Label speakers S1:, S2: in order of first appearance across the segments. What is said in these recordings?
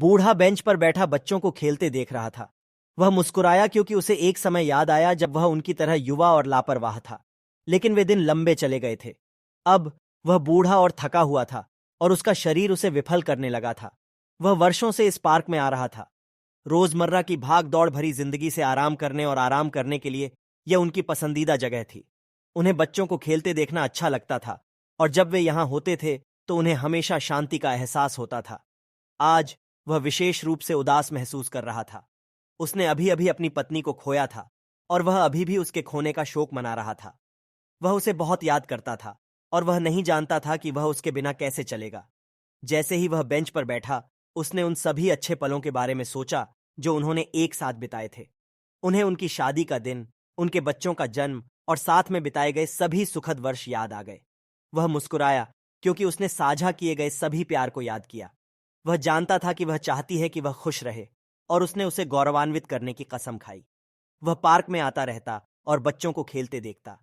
S1: बूढ़ा बेंच पर बैठा बच्चों को खेलते देख रहा था। वह मुस्कुराया क्योंकि उसे एक समय याद आया जब वह उनकी तरह युवा और लापरवाह था। लेकिन वे दिन लंबे चले गए थे। अब वह बूढ़ा और थका हुआ था और उसका शरीर उसे विफल करने लगा था। वह वर्षों से इस पार्क में आ रहा था। रोजमर्रा की भाग दौड़ भरी जिंदगी से आराम करने और आराम करने के लिए यह उनकी पसंदीदा जगह थी। उन्हें बच्चों को खेलते देखना अच्छा लगता था और जब वे यहां होते थे तो उन्हें हमेशा शांति का एहसास होता था। आज वह विशेष रूप से उदास महसूस कर रहा था। उसने अभी अभी अपनी पत्नी को खोया था और वह अभी भी उसके खोने का शोक मना रहा था। वह उसे बहुत याद करता था और वह नहीं जानता था कि वह उसके बिना कैसे चलेगा। जैसे ही वह बेंच पर बैठा, उसने उन सभी अच्छे पलों के बारे में सोचा जो उन्होंने एक साथ बिताए थे। उन्हें उनकी शादी का दिन, उनके बच्चों का जन्म और साथ में बिताए गए सभी सुखद वर्ष याद आ गए। वह मुस्कुराया क्योंकि उसने साझा किए गए सभी प्यार को याद किया। वह जानता था कि वह चाहती है कि वह खुश रहे और उसने उसे गौरवान्वित करने की कसम खाई। वह पार्क में आता रहता और बच्चों को खेलते देखता।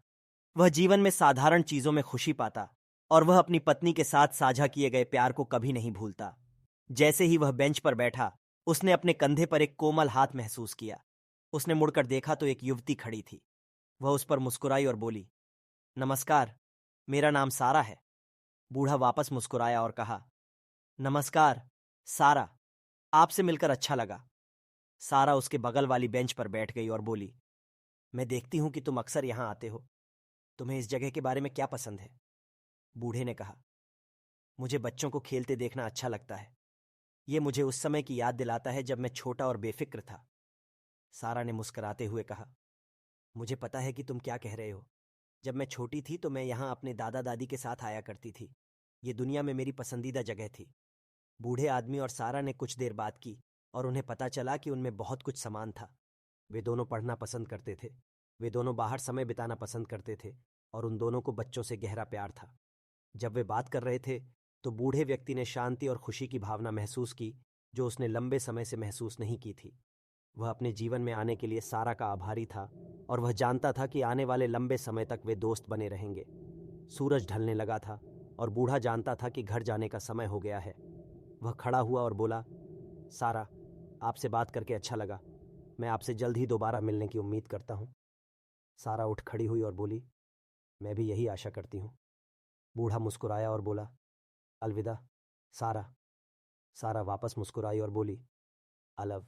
S1: वह जीवन में साधारण चीजों में खुशी पाता और वह अपनी पत्नी के साथ साझा किए गए प्यार को कभी नहीं भूलता। जैसे ही वह बेंच पर बैठा, उसने अपने कंधे पर एक कोमल हाथ महसूस किया। उसने मुड़कर देखा तो एक युवती खड़ी थी। वह उस पर मुस्कुराई और बोली, नमस्कार, मेरा नाम सारा है। बूढ़ा वापस मुस्कुराया और कहा, नमस्कार सारा, आपसे मिलकर अच्छा लगा। सारा उसके बगल वाली बेंच पर बैठ गई और बोली, मैं देखती हूं कि तुम अक्सर यहां आते हो। तुम्हें इस जगह के बारे में क्या पसंद है? बूढ़े ने कहा, मुझे बच्चों को खेलते देखना अच्छा लगता है। ये मुझे उस समय की याद दिलाता है जब मैं छोटा और बेफिक्र था। सारा ने मुस्कुराते हुए कहा, मुझे पता है कि तुम क्या कह रहे हो। जब मैं छोटी थी तो मैं यहाँ अपने दादा दादी के साथ आया करती थी। ये दुनिया में मेरी पसंदीदा जगह थी। बूढ़े आदमी और सारा ने कुछ देर बात की और उन्हें पता चला कि उनमें बहुत कुछ समान था। वे दोनों पढ़ना पसंद करते थे। वे दोनों बाहर समय बिताना पसंद करते थे और उन दोनों को बच्चों से गहरा प्यार था। जब वे बात कर रहे थे तो बूढ़े व्यक्ति ने शांति और खुशी की भावना महसूस की जो उसने लंबे समय से महसूस नहीं की थी। वह अपने जीवन में आने के लिए सारा का आभारी था और वह जानता था कि आने वाले लंबे समय तक वे दोस्त बने रहेंगे। सूरज ढलने लगा था और बूढ़ा जानता था कि घर जाने का समय हो गया है। वह खड़ा हुआ और बोला, सारा, आपसे बात करके अच्छा लगा। मैं आपसे जल्द ही दोबारा मिलने की उम्मीद करता हूँ। सारा उठ खड़ी हुई और बोली, मैं भी यही आशा करती हूँ। बूढ़ा मुस्कुराया और बोला, अलविदा सारा। सारा वापस मुस्कुराई और बोली, अलव।